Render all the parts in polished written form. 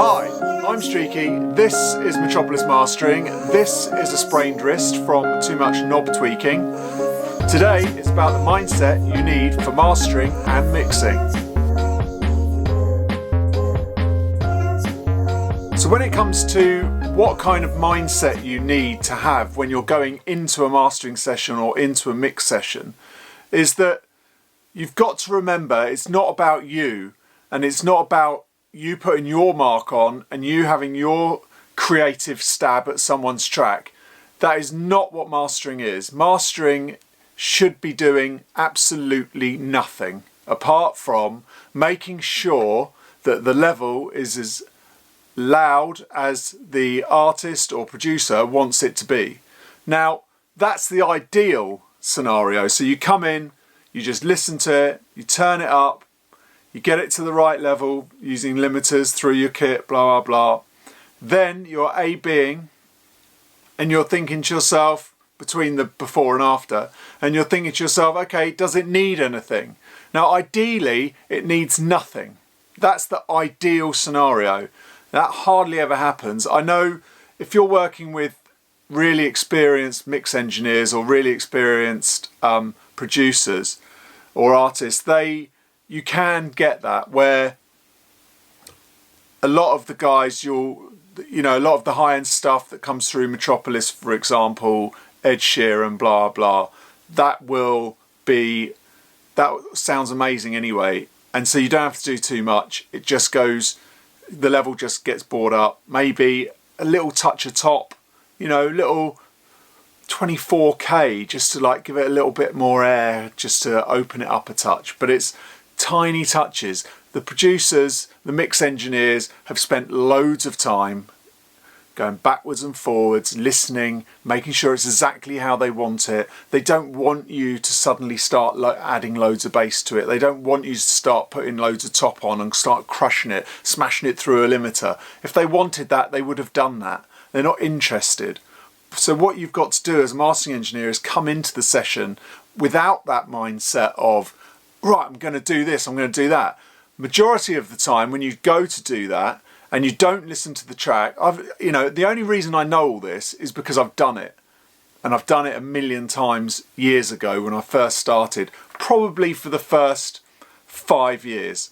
Hi, I'm Streaky, this is Metropolis Mastering, this is a sprained wrist from too much knob tweaking. Today it's about the mindset you need for mastering and mixing. So when it comes to what kind of mindset you need to have when you're going into a mastering session or into a mix session, is that you've got to remember it's not about you, and it's not about you putting your mark on and you having your creative stab at someone's track. That is not what mastering is. Mastering should be doing absolutely nothing apart from making sure that the level is as loud as the artist or producer wants it to be. Now, that's the ideal scenario. So you come in, you just listen to it, you turn it up, you get it to the right level using limiters through your kit, blah, blah, blah. Then you're A-Bing and you're thinking to yourself, between the before and after, and you're thinking to yourself, okay, does it need anything? Now, ideally, it needs nothing. That's the ideal scenario. That hardly ever happens. I know if you're working with really experienced mix engineers or really experienced producers or artists, you can get that where a lot of the guys, a lot of the high-end stuff that comes through Metropolis, for example, Ed Sheeran, blah, blah, that sounds amazing anyway. And so you don't have to do too much. It just goes, the level just gets brought up. Maybe a little touch of top, little 24K, just to like give it a little bit more air, just to open it up a touch. But it's tiny touches. The producers, the mix engineers have spent loads of time going backwards and forwards, listening, making sure it's exactly how they want it. They don't want you to suddenly start adding loads of bass to it. They don't want you to start putting loads of top on and start crushing it, smashing it through a limiter. If they wanted that, they would have done that. They're not interested. So what you've got to do as a mastering engineer is come into the session without that mindset of, right, I'm going to do this, I'm going to do that. Majority of the time when you go to do that and you don't listen to the track, the only reason I know all this is because I've done it. And I've done it a million times years ago when I first started, probably for the first 5 years.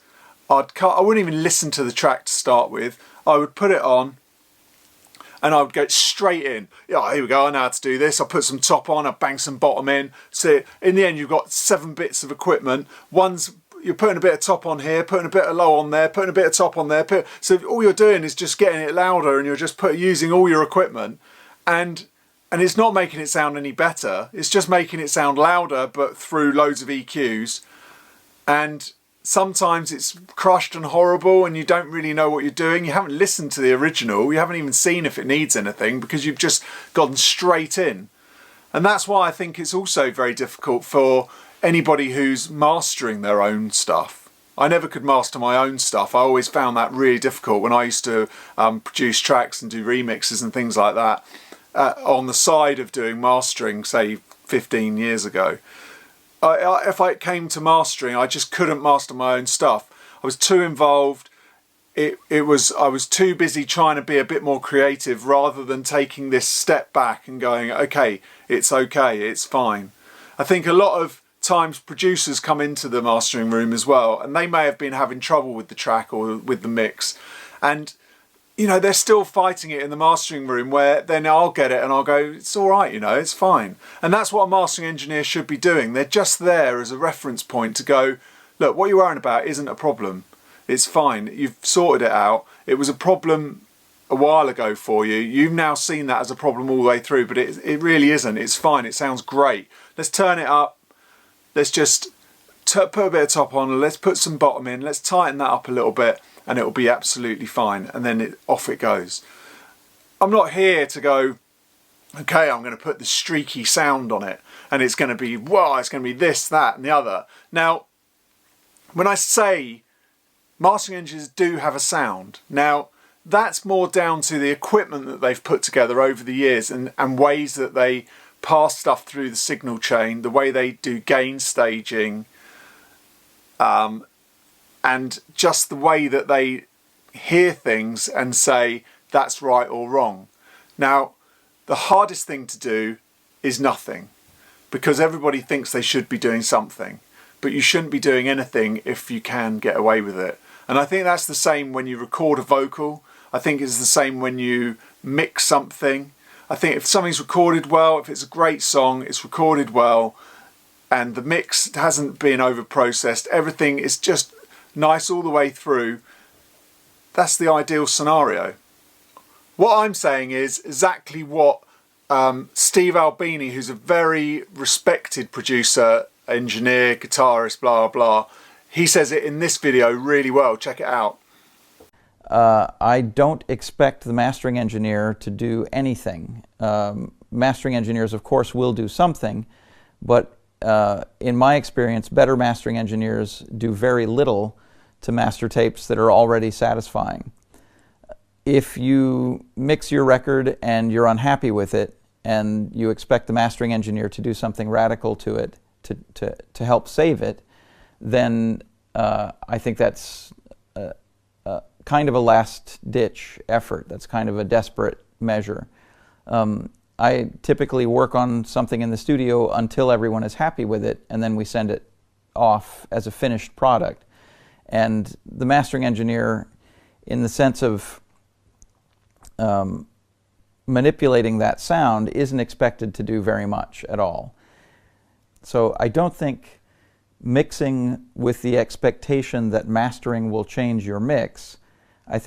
I wouldn't even listen to the track to start with. I would put it on and I would go straight in. Yeah, here we go, I know how to do this. I'll put some top on, I'll bang some bottom in. So in the end, you've got 7 bits of equipment. You're putting a bit of top on here, putting a bit of low on there, putting a bit of top on there. So all you're doing is just getting it louder, and you're just using all your equipment. And it's not making it sound any better. It's just making it sound louder, but through loads of EQs. And sometimes it's crushed and horrible and you don't really know what you're doing. You haven't listened to the original. You haven't even seen if it needs anything because you've just gone straight in. And that's why I think it's also very difficult for anybody who's mastering their own stuff. I never could master my own stuff. I always found that really difficult when I used to produce tracks and do remixes and things like that on the side of doing mastering, say 15 years ago. If it came to mastering, I just couldn't master my own stuff. I was too involved. I was too busy trying to be a bit more creative rather than taking this step back and going, okay, it's fine. I think a lot of times producers come into the mastering room as well, and they may have been having trouble with the track or with the mix, and they're still fighting it in the mastering room, where then I'll get it and I'll go, it's all right, it's fine. And that's what a mastering engineer should be doing. They're just there as a reference point to go, look, what you're worrying about isn't a problem. It's fine. You've sorted it out. It was a problem a while ago for you. You've now seen that as a problem all the way through, but it really isn't. It's fine. It sounds great. Let's turn it up. Let's just put a bit of top on. Let's put some bottom in. Let's tighten that up a little bit and it'll be absolutely fine. And then off it goes. I'm not here to go, okay, I'm going to put the streaky sound on it and it's going to be, it's going to be this, that and the other. Now, when I say mastering engineers do have a sound, now that's more down to the equipment that they've put together over the years and ways that they pass stuff through the signal chain, the way they do gain staging, and just the way that they hear things and say that's right or wrong. Now, the hardest thing to do is nothing, because everybody thinks they should be doing something, but you shouldn't be doing anything if you can get away with it. And I think that's the same when you record a vocal. I think it's the same when you mix something. I think if something's recorded well, if it's a great song, it's recorded well, and the mix hasn't been over-processed, everything is just nice all the way through, that's the ideal scenario. What I'm saying is exactly what Steve Albini, who's a very respected producer, engineer, guitarist, blah, blah, he says it in this video really well. Check it out. I don't expect the mastering engineer to do anything. Mastering engineers, of course, will do something, but in my experience, better mastering engineers do very little to master tapes that are already satisfying. If you mix your record and you're unhappy with it, and you expect the mastering engineer to do something radical to it to help save it, then I think that's kind of a last-ditch effort. That's kind of a desperate measure. I typically work on something in the studio until everyone is happy with it, and then we send it off as a finished product. And the mastering engineer, in the sense of manipulating that sound, isn't expected to do very much at all. So I don't think mixing with the expectation that mastering will change your mix, I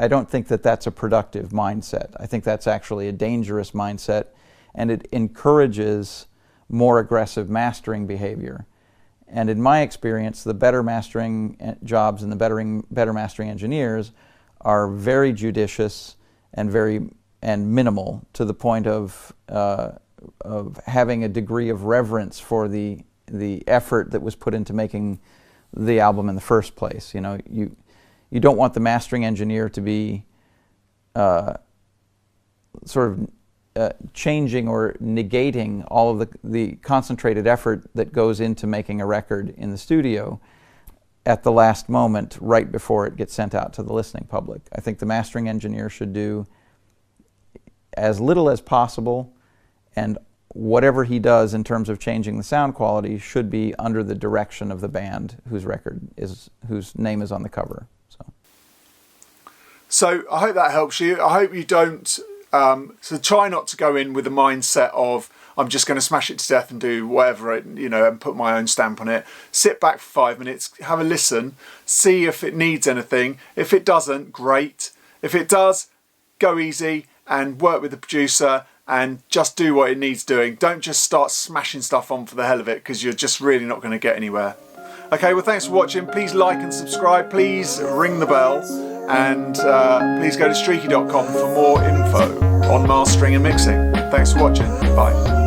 don't think that that's a productive mindset. I think that's actually a dangerous mindset, and it encourages more aggressive mastering behavior. And in my experience, the better mastering jobs and the better mastering engineers are very judicious and minimal, to the point of having a degree of reverence for the effort that was put into making the album in the first place. You know, you don't want the mastering engineer to be changing or negating all of the concentrated effort that goes into making a record in the studio at the last moment, right before it gets sent out to the listening public. I think the mastering engineer should do as little as possible, and whatever he does in terms of changing the sound quality should be under the direction of the band whose name is on the cover. So I hope that helps you. I hope you don't, so try not to go in with the mindset of, I'm just going to smash it to death and do whatever, and put my own stamp on it. Sit back for 5 minutes, have a listen, see if it needs anything. If it doesn't, great. If it does, go easy and work with the producer and just do what it needs doing. Don't just start smashing stuff on for the hell of it, because you're just really not going to get anywhere. Okay, well, thanks for watching. Please like and subscribe. Please ring the bell. And please go to streaky.com for more info on mastering and mixing. Thanks for watching. Bye.